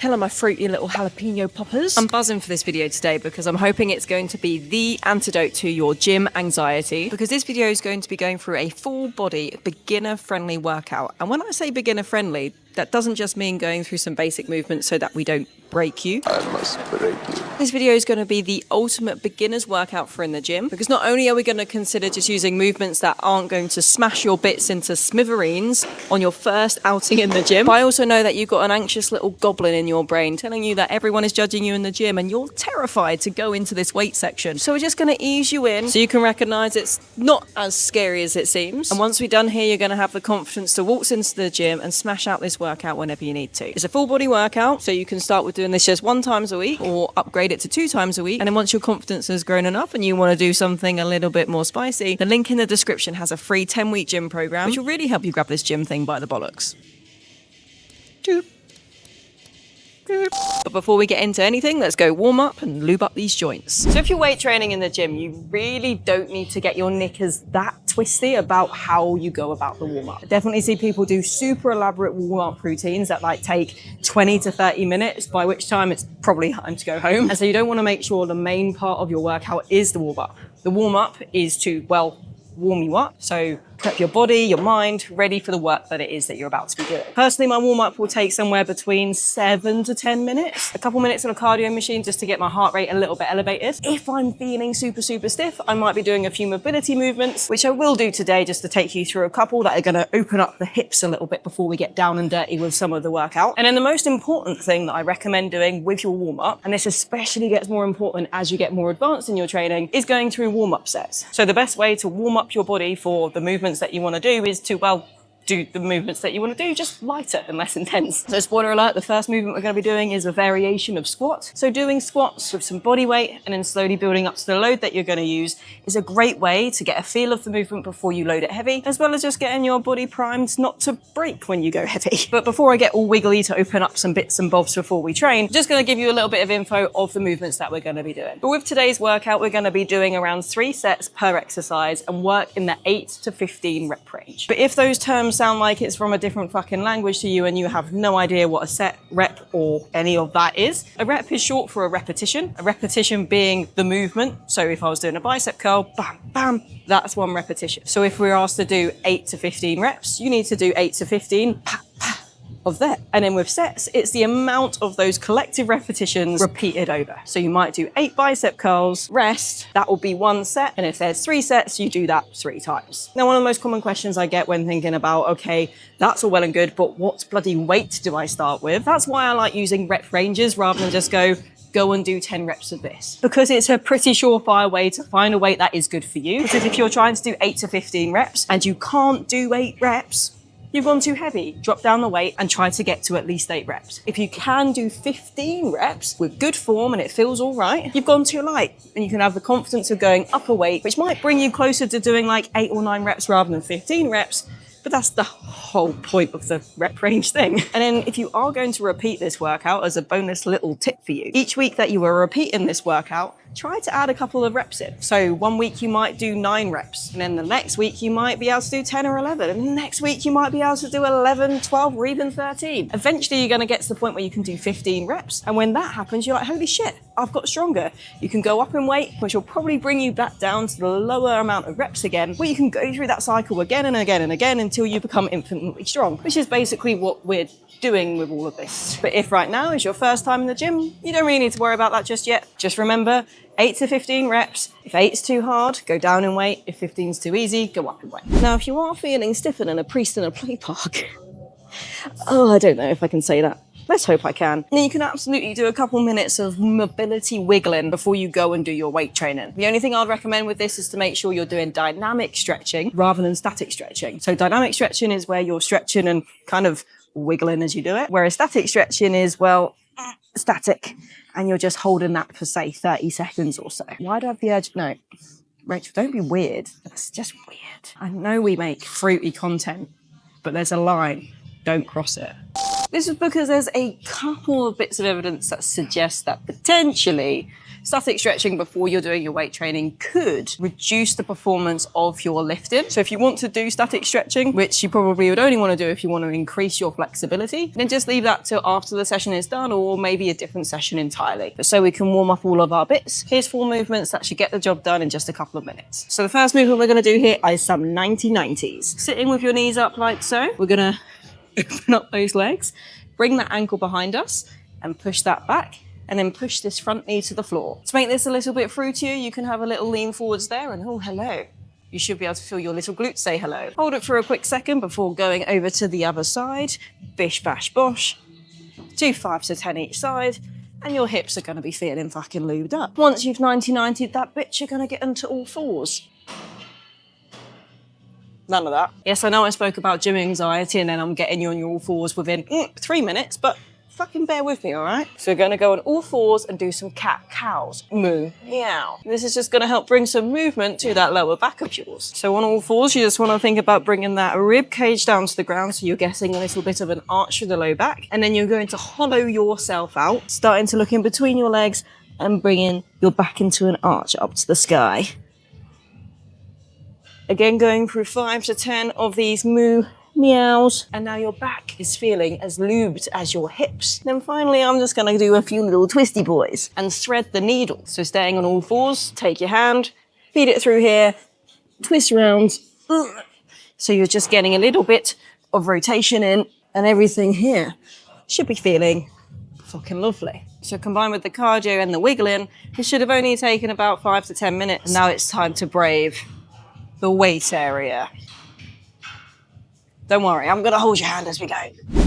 Hello, my fruity little jalapeno poppers. I'm buzzing for this video today because I'm hoping it's going to be the antidote to your gym anxiety, because this video is going to be going through a full body beginner friendly workout. And when I say beginner friendly, that doesn't just mean going through some basic movements so that we don't break you. I must break you. This video is going to be the ultimate beginner's workout for in the gym, because not only are we going to consider just using movements that aren't going to smash your bits into smithereens on your first outing in the gym, but I also know that you've got an anxious little goblin in your brain telling you that everyone is judging you in the gym and you're terrified to go into this weight section. So we're just going to ease you in so you can recognize it's not as scary as it seems. And once we're done here, you're going to have the confidence to waltz into the gym and smash out this workout whenever you need to. It's a full body workout, so you can start with doing this just 1 time a week or upgrade it to 2 times a week. And then once your confidence has grown enough and you want to do something a little bit more spicy, the link in the description has a free 10-week gym program, which will really help you grab this gym thing by the bollocks. Doop. But before we get into anything, let's go warm up and lube up these joints. So if you're weight training in the gym, you really don't need to get your knickers that twisty about how you go about the warm up. I definitely see people do super elaborate warm up routines that like take 20 to 30 minutes, by which time it's probably time to go home. And so you don't want to make sure the main part of your workout is the warm up. The warm up is to, well, warm you up. So prep your body, your mind, ready for the work that it is that you're about to be doing. Personally, my warm-up will take somewhere between 7 to 10 minutes. A couple minutes on a cardio machine just to get my heart rate a little bit elevated. If I'm feeling super stiff, I might be doing a few mobility movements, which I will do today just to take you through a couple that are going to open up the hips a little bit before we get down and dirty with some of the workout. And then the most important thing that I recommend doing with your warm-up, and this especially gets more important as you get more advanced in your training, is going through warm-up sets. So the best way to warm up your body for the movements that you want to do is to, well, do the movements that you want to do, just lighter and less intense. So spoiler alert, the first movement we're going to be doing is a variation of squat. So doing squats with some body weight and then slowly building up to the load that you're going to use is a great way to get a feel of the movement before you load it heavy, as well as just getting your body primed not to break when you go heavy. But before I get all wiggly to open up some bits and bobs before we train, I'm just going to give you a little bit of info of the movements that we're going to be doing. But with today's workout, we're going to be doing around 3 sets per exercise and work in the 8 to 15 rep range. But if those terms sound like it's from a different fucking language to you and you have no idea what a set, rep, or any of that is, a rep is short for a repetition being the movement. So if I was doing a bicep curl, bam, bam, that's 1 repetition. So if we're asked to do 8 to 15 reps, you need to do 8 to 15, pa, pa, of that. And then with sets, it's the amount of those collective repetitions repeated over. So you might do 8 bicep curls, rest, that will be 1 set. And if there's 3 sets, you do that 3 times. Now, one of the most common questions I get when thinking about, okay, that's all well and good, but what bloody weight do I start with? That's why I like using rep ranges rather than just go and do 10 reps of this, because it's a pretty surefire way to find a weight that is good for you. Because if you're trying to do 8 to 15 reps and you can't do 8 reps, you've gone too heavy. Drop down the weight and try to get to at least 8 reps. If you can do 15 reps with good form and it feels all right, you've gone too light, and you can have the confidence of going up a weight, which might bring you closer to doing like 8 or 9 reps rather than 15 reps. But that's the whole point of the rep range thing. And then if you are going to repeat this workout, as a bonus little tip for you, each week that you are repeating this workout, try to add a couple of reps in. So 1 week you might do 9 reps, and then the next week you might be able to do 10 or 11, and the next week you might be able to do 11, 12, or even 13. Eventually you're going to get to the point where you can do 15 reps, and when that happens, you're like, holy shit, I've got stronger. You can go up in weight, which will probably bring you back down to the lower amount of reps again, but you can go through that cycle again and again and again until you become infinitely strong, which is basically what we're doing with all of this. But if right now is your first time in the gym, you don't really need to worry about that just yet. Just remember, 8 to 15 reps. If 8's too hard, go down in weight. If 15's too easy, go up in weight. Now, if you are feeling stiffer than a priest in a play park, oh, I don't know if I can say that. Let's hope I can. Now, you can absolutely do a couple minutes of mobility wiggling before you go and do your weight training. The only thing I'd recommend with this is to make sure you're doing dynamic stretching rather than static stretching. So dynamic stretching is where you're stretching and kind of wiggling as you do it, whereas static stretching is, well, static, and you're just holding that for, say, 30 seconds or so. Why do I have the urge? No, Rachel, don't be weird. That's just weird. I know we make fruity content, but there's a line. Don't cross it. This is because there's a couple of bits of evidence that suggest that potentially static stretching before you're doing your weight training could reduce the performance of your lifting. So if you want to do static stretching, which you probably would only want to do if you want to increase your flexibility, then just leave that till after the session is done, or maybe a different session entirely. But so we can warm up all of our bits. Here's 4 movements that should get the job done in just a couple of minutes. So the first movement we're going to do here is some 90-90s. Sitting with your knees up like so. We're going to open up those legs, bring that ankle behind us and push that back. And then push this front knee to the floor. To make this a little bit fruitier, you can have a little lean forwards there and oh, hello. You should be able to feel your little glutes say hello. Hold it for a quick second before going over to the other side. Bish, bash, bosh. Do 5 to 10 each side. And your hips are gonna be feeling fucking lubed up. Once you've 90-90'd that bitch, you're gonna get into all fours. None of that. Yes, I know I spoke about gym anxiety and then I'm getting you on your all fours within 3 minutes, but fucking bear with me, all right? So we're gonna go on all fours and do some cat-cows. Moo, meow. This is just gonna help bring some movement to that lower back of yours. So on all fours, you just wanna think about bringing that rib cage down to the ground so you're getting a little bit of an arch with the low back. And then you're going to hollow yourself out, starting to look in between your legs and bringing your back into an arch up to the sky. Again, going through 5 to 10 of these moo meows, and now your back is feeling as lubed as your hips. Then finally, I'm just gonna do a few little twisty boys and thread the needle. So staying on all fours, take your hand, feed it through here, twist around. So you're just getting a little bit of rotation in, and everything here should be feeling fucking lovely. So combined with the cardio and the wiggling, it should have only taken about 5 to 10 minutes. And now it's time to brave the weight area. Don't worry, I'm gonna hold your hand as we go.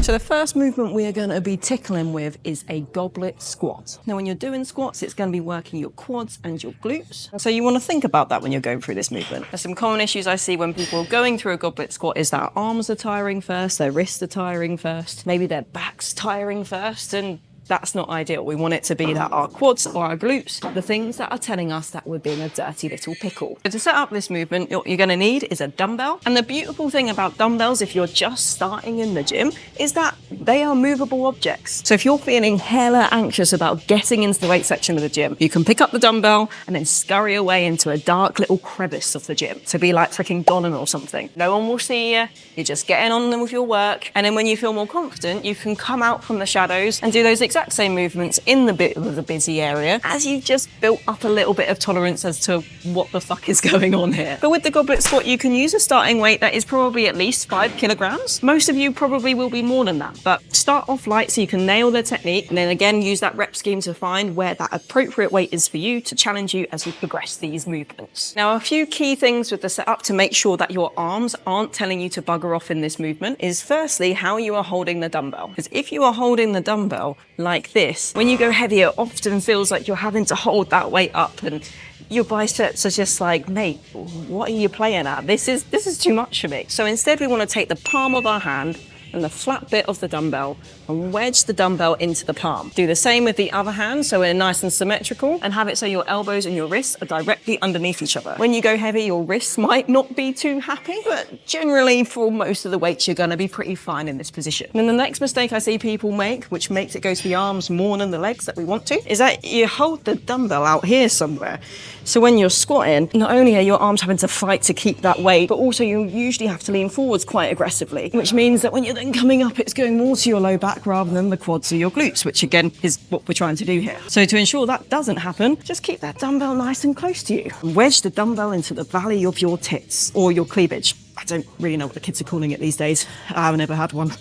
So the first movement we are gonna be tickling with is a goblet squat. Now when you're doing squats, it's gonna be working your quads and your glutes. And so you wanna think about that when you're going through this movement. There's some common issues I see when people are going through a goblet squat is that arms are tiring first, their wrists are tiring first, maybe their back's tiring first, and that's not ideal. We want it to be that our quads or our glutes, the things that are telling us that we're being a dirty little pickle. So to set up this movement, what you're gonna need is a dumbbell. And the beautiful thing about dumbbells, if you're just starting in the gym, is that they are movable objects. So if you're feeling hella anxious about getting into the weight section of the gym, you can pick up the dumbbell and then scurry away into a dark little crevice of the gym to be like freaking Gollum or something. No one will see you. You're just getting on with your work. And then when you feel more confident, you can come out from the shadows and do those exact same movements in the bit of the busy area as you've just built up a little bit of tolerance as to what the fuck is going on here. But with the goblet squat, you can use a starting weight that is probably at least 5 kilograms. Most of you probably will be more than that, but start off light so you can nail the technique, and then again use that rep scheme to find where that appropriate weight is for you to challenge you as you progress these movements. Now, a few key things with the setup to make sure that your arms aren't telling you to bugger off in this movement is firstly how you are holding the dumbbell. Because if you are holding the dumbbell like this, when you go heavier, it often feels like you're having to hold that weight up and your biceps are just like, mate, what are you playing at? This is too much for me. So instead we want to take the palm of our hand and the flat bit of the dumbbell and wedge the dumbbell into the palm. Do the same with the other hand so we're nice and symmetrical, and have it so your elbows and your wrists are directly underneath each other. When you go heavy, your wrists might not be too happy, but generally for most of the weights, you're gonna be pretty fine in this position. And the next mistake I see people make, which makes it go to the arms more than the legs that we want to, is that you hold the dumbbell out here somewhere. So when you're squatting, not only are your arms having to fight to keep that weight, but also you usually have to lean forwards quite aggressively, which means that when you're then coming up, it's going more to your low back rather than the quads or your glutes, which again is what we're trying to do here. So to ensure that doesn't happen, just keep that dumbbell nice and close to you. Wedge the dumbbell into the valley of your tits or your cleavage. I don't really know what the kids are calling it these days. I've never had one.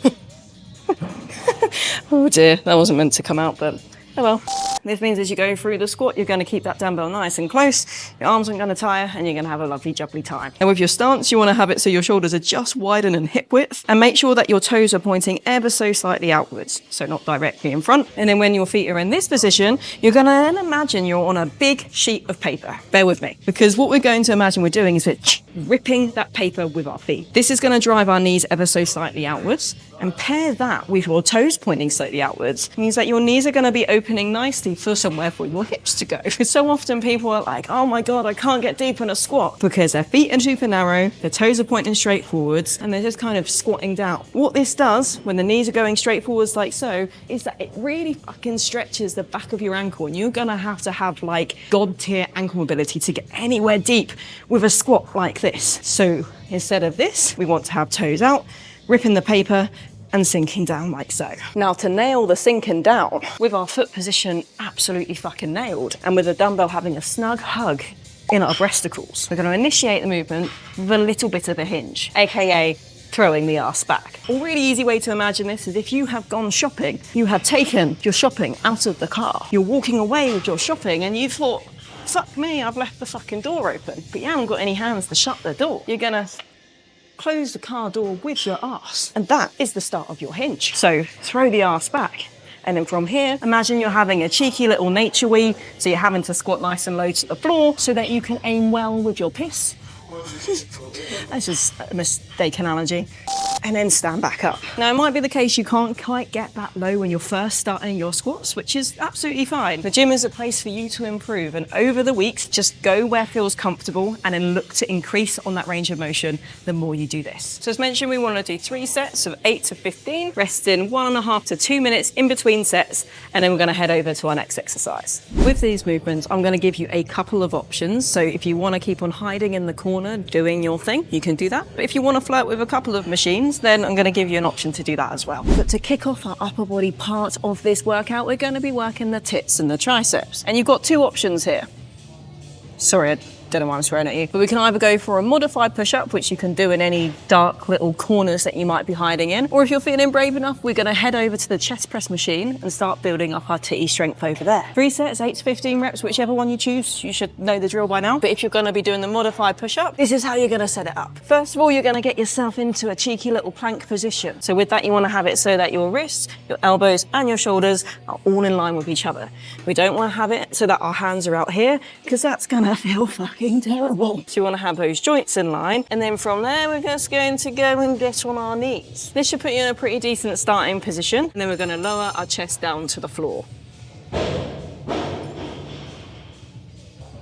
Oh dear, that wasn't meant to come out, but oh well. This means as you go through the squat, you're going to keep that dumbbell nice and close, your arms aren't going to tire, and you're going to have a lovely jubbly time. And with your stance, you want to have it so your shoulders are just widen and hip width, and make sure that your toes are pointing ever so slightly outwards, so not directly in front. And then when your feet are in this position, you're going to then imagine you're on a big sheet of paper. Bear with me, because what we're going to imagine we're doing is we're ripping that paper with our feet. This is going to drive our knees ever so slightly outwards, and pair that with your toes pointing slightly outwards. It means that your knees are going to be opening nicely actually for somewhere for your hips to go. So often people are like, oh my God, I can't get deep in a squat because their feet are super narrow, their toes are pointing straight forwards, and they're just kind of squatting down. What this does when the knees are going straight forwards like so, is that it really fucking stretches the back of your ankle, and you're gonna have to have like God tier ankle mobility to get anywhere deep with a squat like this. So instead of this, we want to have toes out, ripping the paper, and sinking down like so. Now to nail the sinking down, with our foot position absolutely fucking nailed, and with the dumbbell having a snug hug in our breasticles, we're gonna initiate the movement with a little bit of a hinge, AKA throwing the arse back. A really easy way to imagine this is if you have gone shopping, you have taken your shopping out of the car, you're walking away with your shopping and you thought, fuck me, I've left the fucking door open, but you haven't got any hands to shut the door. You're gonna close the car door with your arse, and that is the start of your hinge. So throw the arse back, and then from here, imagine you're having a cheeky little nature wee, so you're having to squat nice and low to the floor so that you can aim well with your piss. That's just a mistake analogy. And then stand back up. Now, it might be the case you can't quite get that low when you're first starting your squats, which is absolutely fine. The gym is a place for you to improve, and over the weeks, just go where feels comfortable and then look to increase on that range of motion the more you do this. So as mentioned, we want to do 3 sets of 8 to 15, resting 1.5 to 2 minutes in between sets, and then we're going to head over to our next exercise. With these movements, I'm going to give you a couple of options. So if you want to keep on hiding in the corner, doing your thing, you can do that. But if you want to flirt with a couple of machines, then I'm going to give you an option to do that as well. But to kick off our upper body part of this workout, we're going to be working the tits and the triceps. And you've got 2 options here. Sorry, I don't know why I'm swearing at you. But we can either go for a modified push-up, which you can do in any dark little corners that you might be hiding in. Or if you're feeling brave enough, we're going to head over to the chest press machine and start building up our titty strength over there. 3 sets, 8 to 15 reps, whichever one you choose. You should know the drill by now. But if you're going to be doing the modified push-up, this is how you're going to set it up. First of all, you're going to get yourself into a cheeky little plank position. So with that, you want to have it so that your wrists, your elbows, and your shoulders are all in line with each other. We don't want to have it so that our hands are out here, because that's going to feel fucking terrible. So you want to have those joints in line, and then from there we're just going to go and get on our knees. This should put you in a pretty decent starting position, and then we're going to lower our chest down to the floor.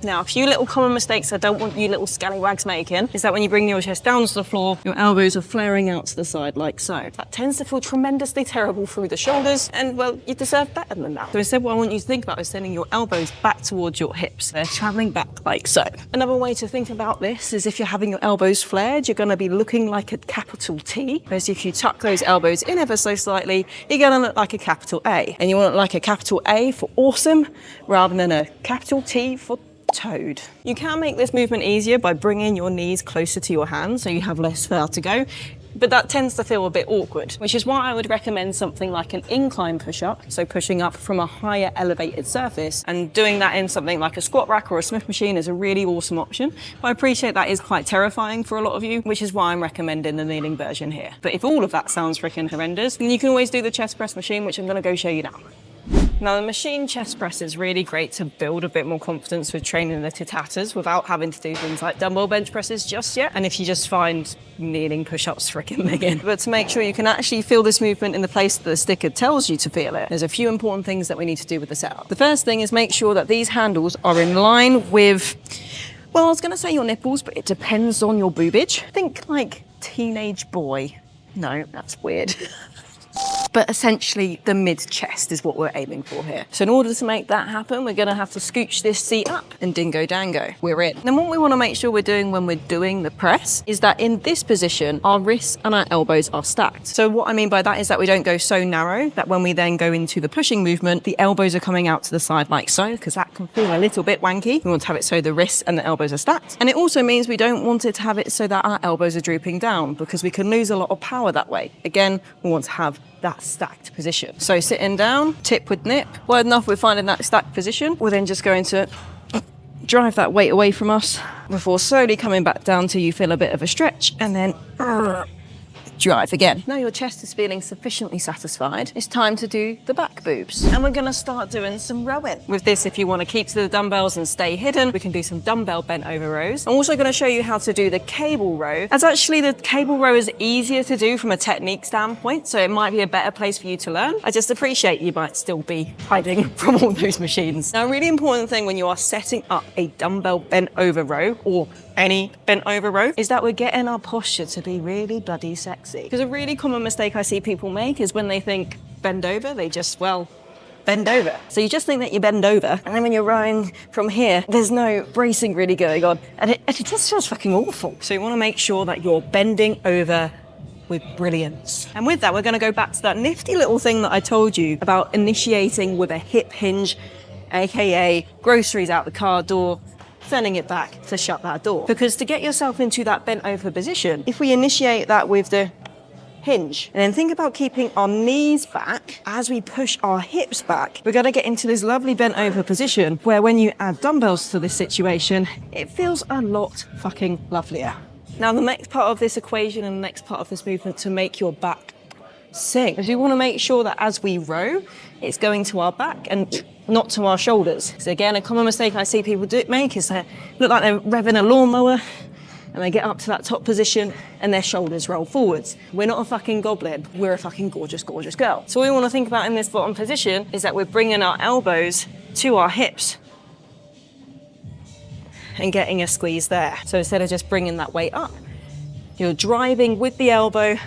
Now, a few little common mistakes I don't want you little scallywags making is that when you bring your chest down to the floor, your elbows are flaring out to the side like so. That tends to feel tremendously terrible through the shoulders, and well, you deserve better than that. So instead, what I want you to think about is sending your elbows back towards your hips. They're traveling back like so. Another way to think about this is if you're having your elbows flared, you're gonna be looking like a capital T. Whereas if you tuck those elbows in ever so slightly, you're gonna look like a capital A. And you want to look like a capital A for awesome, rather than a capital T for toad. You can make this movement easier by bringing your knees closer to your hands so you have less vertigo, but that tends to feel a bit awkward, which is why I would recommend something like an incline push-up, so pushing up from a higher elevated surface, and doing that in something like a squat rack or a Smith machine is a really awesome option. But I appreciate that is quite terrifying for a lot of you, which is why I'm recommending the kneeling version here. But if all of that sounds freaking horrendous, then you can always do the chest press machine, which I'm going to go show you now. Now, the machine chest press is really great to build a bit more confidence with training the tit-tatters without having to do things like dumbbell bench presses just yet. And if you just find kneeling push-ups freaking big. But to make sure you can actually feel this movement in the place that the sticker tells you to feel it, there's a few important things that we need to do with the setup. The first thing is make sure that these handles are in line with, well, I was going to say your nipples, but it depends on your boobage. Think like teenage boy. No, that's weird. But essentially the mid-chest is what we're aiming for here. So in order to make that happen, we're gonna have to scooch this seat up and dingo dango, we're in. Then what we wanna make sure we're doing when we're doing the press is that in this position, our wrists and our elbows are stacked. So what I mean by that is that we don't go so narrow that when we then go into the pushing movement, the elbows are coming out to the side like so, because that can feel a little bit wanky. We want to have it so the wrists and the elbows are stacked. And it also means we don't want it to have it so that our elbows are drooping down, because we can lose a lot of power that way. Again, we want to have that stacked position. So sitting down, tip with nip. Well enough we're finding that stacked position, we're then just going to drive that weight away from us before slowly coming back down till you feel a bit of a stretch, and then drive again. Now your chest is feeling sufficiently satisfied, it's time to do the back boobs. And we're gonna start doing some rowing. With this, if you wanna keep to the dumbbells and stay hidden, we can do some dumbbell bent over rows. I'm also gonna show you how to do the cable row, as actually the cable row is easier to do from a technique standpoint, so it might be a better place for you to learn. I just appreciate you might still be hiding from all those machines. Now, a really important thing when you are setting up a dumbbell bent over row, or any bent over row, is that we're getting our posture to be really bloody sexy. Because a really common mistake I see people make is when they think bend over, they just, well, bend over. So you just think that you bend over, and then when you're rowing from here, there's no bracing really going on, and it just feels fucking awful. So you want to make sure that you're bending over with brilliance. And with that, we're going to go back to that nifty little thing that I told you about initiating with a hip hinge, aka groceries out the car door, sending it back to shut that door. Because to get yourself into that bent over position, if we initiate that with the hinge, and then think about keeping our knees back as we push our hips back, we're going to get into this lovely bent over position where when you add dumbbells to this situation, it feels a lot fucking lovelier. Now the next part of this equation and the next part of this movement to make your back sing is we want to make sure that as we row, it's going to our back and not to our shoulders. So again, a common mistake I see people make is they look like they're revving a lawnmower and they get up to that top position and their shoulders roll forwards. We're not a fucking goblin, we're a fucking gorgeous, gorgeous girl. So what we want to think about in this bottom position is that we're bringing our elbows to our hips and getting a squeeze there. So instead of just bringing that weight up, you're driving with the elbow,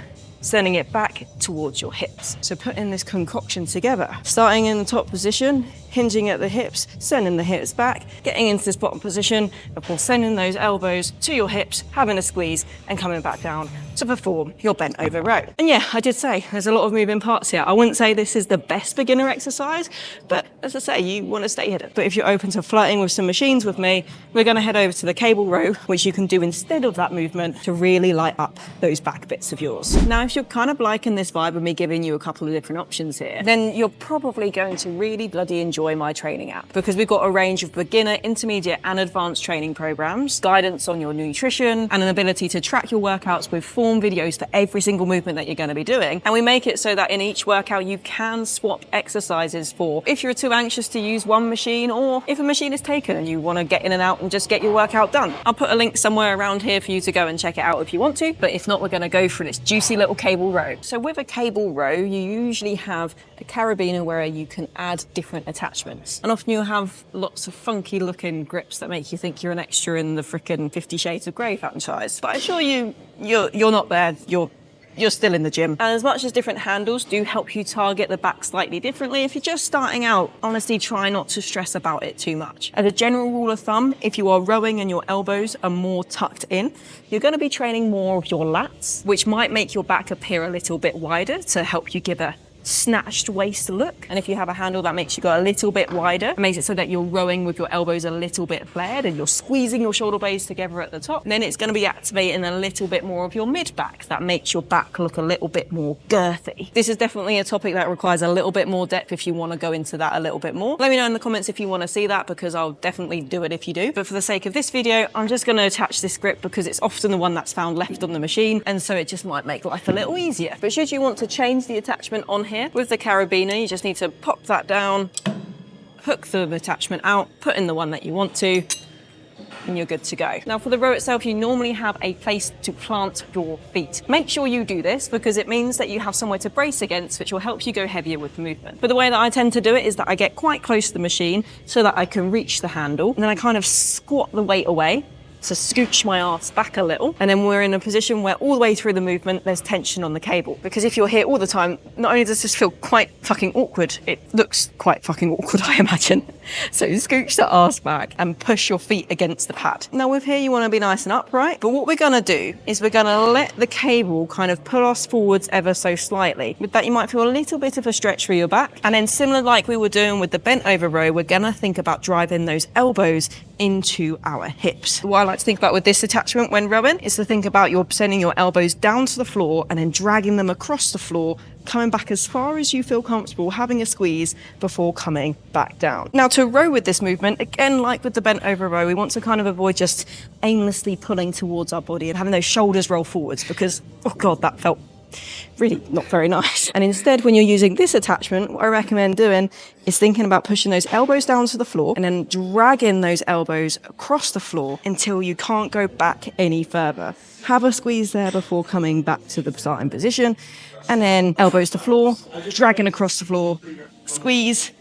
sending it back towards your hips. So putting this concoction together, starting in the top position, hinging at the hips, sending the hips back, getting into this bottom position before sending those elbows to your hips, having a squeeze and coming back down to perform your bent over row. And yeah, I did say there's a lot of moving parts here. I wouldn't say this is the best beginner exercise, but as I say, you want to stay hidden. But if you're open to flirting with some machines with me, we're going to head over to the cable row, which you can do instead of that movement to really light up those back bits of yours. Now, if you're kind of liking this vibe of me giving you a couple of different options here, then you're probably going to really bloody enjoy my training app, because we've got a range of beginner, intermediate and advanced training programs, guidance on your nutrition, and an ability to track your workouts with form videos for every single movement that you're going to be doing. And we make it so that in each workout you can swap exercises for if you're too anxious to use one machine, or if a machine is taken and you want to get in and out and just get your workout done. I'll put a link somewhere around here for you to go and check it out if you want to, but if not, we're going to go for this juicy little cable row. So with a cable row, you usually have a carabiner where you can add different attachments. And often you'll have lots of funky looking grips that make you think you're an extra in the frickin' 50 Shades of Grey franchise. But I assure you, you're not there. You're still in the gym. And as much as different handles do help you target the back slightly differently, if you're just starting out, honestly, try not to stress about it too much. As a general rule of thumb, if you are rowing and your elbows are more tucked in, you're going to be training more of your lats, which might make your back appear a little bit wider to help you give a snatched waist look. And if you have a handle that makes you go a little bit wider, it makes it so that you're rowing with your elbows a little bit flared and you're squeezing your shoulder blades together at the top, and then it's going to be activating a little bit more of your mid back. That makes your back look a little bit more girthy. This is definitely a topic that requires a little bit more depth if you want to go into that a little bit more. Let me know in the comments if you want to see that, because I'll definitely do it if you do. But for the sake of this video, I'm just going to attach this grip because it's often the one that's found left on the machine, and so it just might make life a little easier. But should you want to change the attachment on here with the carabiner, you just need to pop that down, hook the attachment out, put in the one that you want to, and you're good to go. Now for the row itself, you normally have a place to plant your feet. Make sure you do this because it means that you have somewhere to brace against, which will help you go heavier with the movement. But the way that I tend to do it is that I get quite close to the machine so that I can reach the handle, and then I kind of squat the weight away to scooch my ass back a little, and then we're in a position where all the way through the movement there's tension on the cable. Because if you're here all the time, not only does this feel quite fucking awkward, it looks quite fucking awkward, I imagine. So scooch the ass back and push your feet against the pad. Now with here you want to be nice and upright, but what we're going to do is we're going to let the cable kind of pull us forwards ever so slightly. With that you might feel a little bit of a stretch through your back, and then similar like we were doing with the bent over row, we're going to think about driving those elbows into our hips. What I like to think about with this attachment when rowing is to think about you're sending your elbows down to the floor and then dragging them across the floor, coming back as far as you feel comfortable, having a squeeze before coming back down. Now to row with this movement, again, like with the bent over row, we want to kind of avoid just aimlessly pulling towards our body and having those shoulders roll forwards, because, oh God, that felt really not very nice. And instead, when you're using this attachment, what I recommend doing is thinking about pushing those elbows down to the floor and then dragging those elbows across the floor until you can't go back any further. Have a squeeze there before coming back to the starting position, and then elbows to floor, dragging across the floor, squeeze,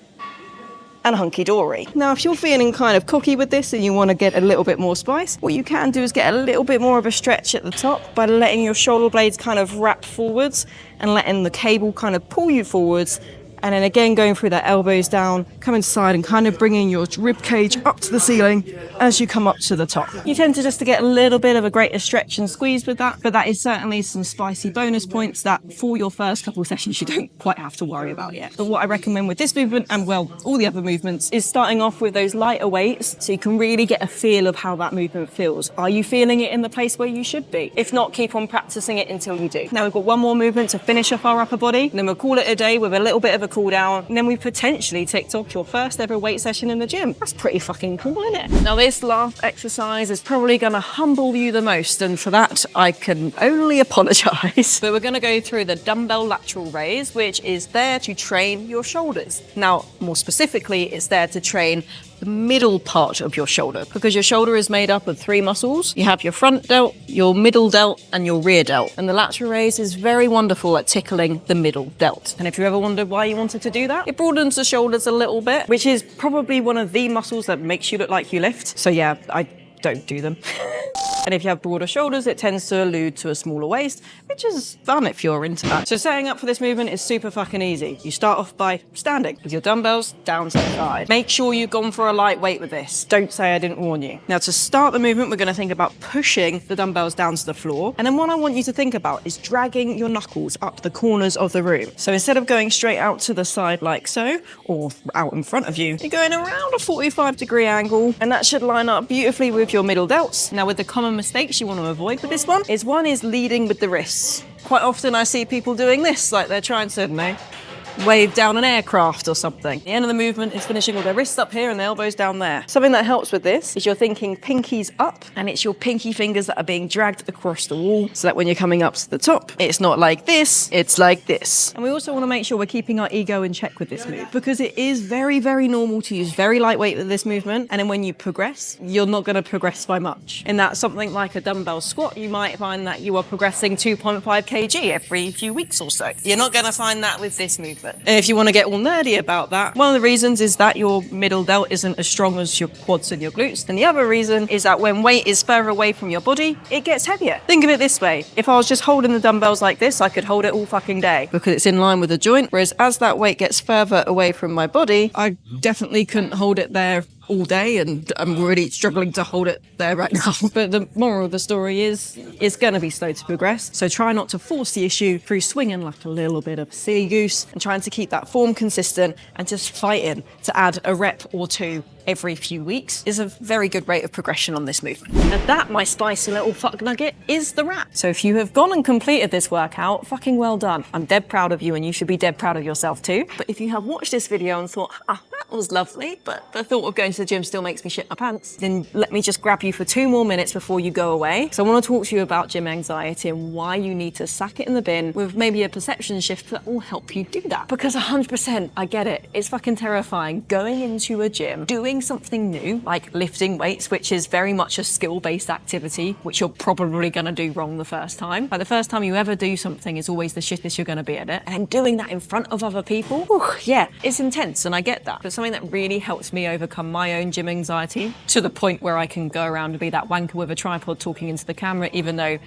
and hunky-dory. Now, if you're feeling kind of cocky with this and you want to get a little bit more spice, what you can do is get a little bit more of a stretch at the top by letting your shoulder blades kind of wrap forwards and letting the cable kind of pull you forwards. And then again, going through that elbows down, come inside and kind of bringing your rib cage up to the ceiling as you come up to the top. You tend to just to get a little bit of a greater stretch and squeeze with that, but that is certainly some spicy bonus points that for your first couple of sessions, you don't quite have to worry about yet. But what I recommend with this movement, and well, all the other movements, is starting off with those lighter weights so you can really get a feel of how that movement feels. Are you feeling it in the place where you should be? If not, keep on practicing it until you do. Now we've got one more movement to finish off our upper body, and then we'll call it a day with a little bit of a cool down, and then we've potentially ticked off your first ever weight session in the gym. That's pretty fucking cool, isn't it? Now this last exercise is probably gonna humble you the most, and for that I can only apologize. But we're gonna go through the dumbbell lateral raise, which is there to train your shoulders. Now, more specifically, it's there to train the middle part of your shoulder, because your shoulder is made up of 3 muscles. You have your front delt, your middle delt, and your rear delt. And the lateral raise is very wonderful at tickling the middle delt. And if you ever wondered why you wanted to do that, it broadens the shoulders a little bit, which is probably one of the muscles that makes you look like you lift. So yeah, I don't do them. And if you have broader shoulders, it tends to allude to a smaller waist, which is fun if you're into that. So setting up for this movement is super fucking easy. You start off by standing with your dumbbells down to the side. Make sure you've gone for a light weight with this. Don't say I didn't warn you. Now to start the movement, we're gonna think about pushing the dumbbells down to the floor. And then what I want you to think about is dragging your knuckles up the corners of the room. So instead of going straight out to the side like so, or out in front of you, you're going around a 45-degree angle, and that should line up beautifully with your middle delts. Now with the common mistakes you want to avoid with this one is leading with the wrists. Quite often I see people doing this, like they're trying to, wave down an aircraft or something. The end of the movement is finishing with their wrists up here and the elbows down there. Something that helps with this is you're thinking pinkies up, and it's your pinky fingers that are being dragged across the wall, so that when you're coming up to the top, it's not like this, it's like this. And we also want to make sure we're keeping our ego in check with this move, because it is very, very normal to use very lightweight with this movement, and then when you progress, you're not going to progress by much. In that something like a dumbbell squat, you might find that you are progressing 2.5 kg every few weeks or so. You're not going to find that with this movement. And if you want to get all nerdy about that, one of the reasons is that your middle delt isn't as strong as your quads and your glutes. And the other reason is that when weight is further away from your body, it gets heavier. Think of it this way. If I was just holding the dumbbells like this, I could hold it all fucking day because it's in line with the joint. Whereas as that weight gets further away from my body, I definitely couldn't hold it there all day, and I'm really struggling to hold it there right now. But the moral of the story is it's going to be slow to progress. So try not to force the issue through swinging like a little bit of a silly goose and trying to keep that form consistent and just fighting to add a rep or two every few weeks is a very good rate of progression on this movement. And that, my spicy little fuck nugget, is the wrap. So if you have gone and completed this workout, fucking well done. I'm dead proud of you, and you should be dead proud of yourself too. But if you have watched this video and thought, that was lovely, but the thought of going to the gym still makes me shit my pants, then let me just grab you for 2 more minutes before you go away. So I want to talk to you about gym anxiety and why you need to sack it in the bin with maybe a perception shift that will help you do that. Because 100%, I get it. It's fucking terrifying going into a gym, doing something new, like lifting weights, which is very much a skill-based activity, which you're probably going to do wrong the first time. Like the first time you ever do something is always the shittest you're going to be at it. And doing that in front of other people, yeah, it's intense, and I get that. But something that really helps me overcome my own gym anxiety to the point where I can go around and be that wanker with a tripod talking into the camera, even though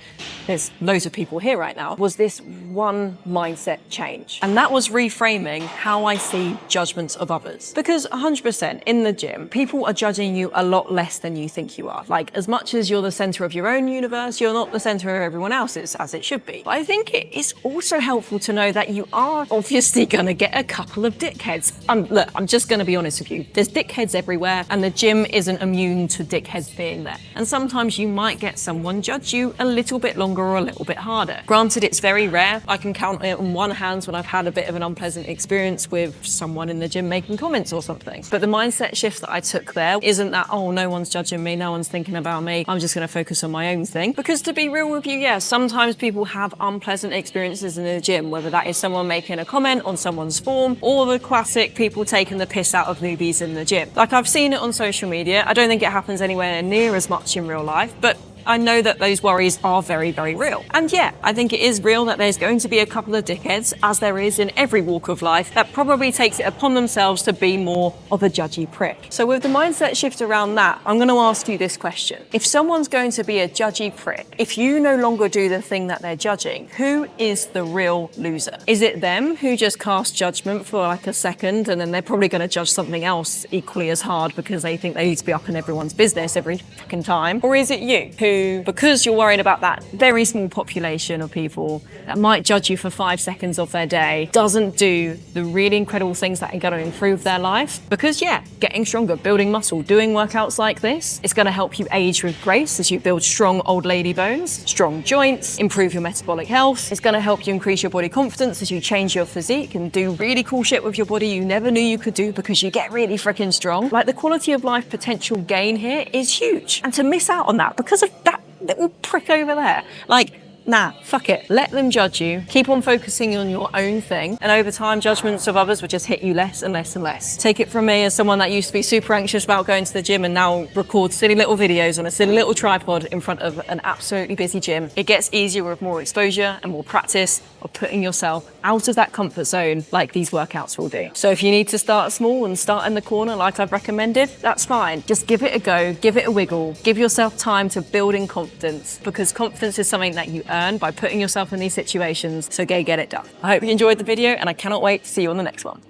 there's loads of people here right now, was this one mindset change. And that was reframing how I see judgments of others. Because 100% in the gym, people are judging you a lot less than you think you are. Like, as much as you're the center of your own universe, you're not the center of everyone else's, as it should be. But I think it is also helpful to know that you are obviously gonna get a couple of dickheads. Look, I'm just gonna be honest with you. There's dickheads everywhere, and the gym isn't immune to dickheads being there. And sometimes you might get someone judge you a little bit longer or a little bit harder. Granted, it's very rare. I can count it on one hand when I've had a bit of an unpleasant experience with someone in the gym making comments or something. But the mindset shifts that I took there isn't that, oh, no one's judging me, no one's thinking about me, I'm just going to focus on my own thing. Because to be real with you, yeah, sometimes people have unpleasant experiences in the gym, whether that is someone making a comment on someone's form or the classic people taking the piss out of newbies in the gym. Like, I've seen it on social media. I don't think it happens anywhere near as much in real life, but I know that those worries are very, very real. And yeah, I think it is real that there's going to be a couple of dickheads, as there is in every walk of life, that probably takes it upon themselves to be more of a judgy prick. So with the mindset shift around that, I'm going to ask you this question. If someone's going to be a judgy prick, if you no longer do the thing that they're judging, who is the real loser? Is it them who just cast judgment for like a second and then they're probably going to judge something else equally as hard because they think they need to be up in everyone's business every fucking time? Or is it you who, because you're worried about that very small population of people that might judge you for 5 seconds of their day, doesn't do the really incredible things that are going to improve their life? Because yeah, getting stronger, building muscle, doing workouts like this, it's going to help you age with grace as you build strong old lady bones, strong joints, improve your metabolic health. It's going to help you increase your body confidence as you change your physique and do really cool shit with your body you never knew you could do because you get really freaking strong. Like, the quality of life potential gain here is huge. And to miss out on that because of that little prick over there, like, nah, fuck it. Let them judge you. Keep on focusing on your own thing. And over time, judgments of others will just hit you less and less and less. Take it from me as someone that used to be super anxious about going to the gym and now records silly little videos on a silly little tripod in front of an absolutely busy gym. It gets easier with more exposure and more practice of putting yourself out of that comfort zone like these workouts will do. So if you need to start small and start in the corner like I've recommended, that's fine. Just give it a go, give it a wiggle, give yourself time to build in confidence, because confidence is something that you earn by putting yourself in these situations. So go get it done. I hope you enjoyed the video and I cannot wait to see you on the next one.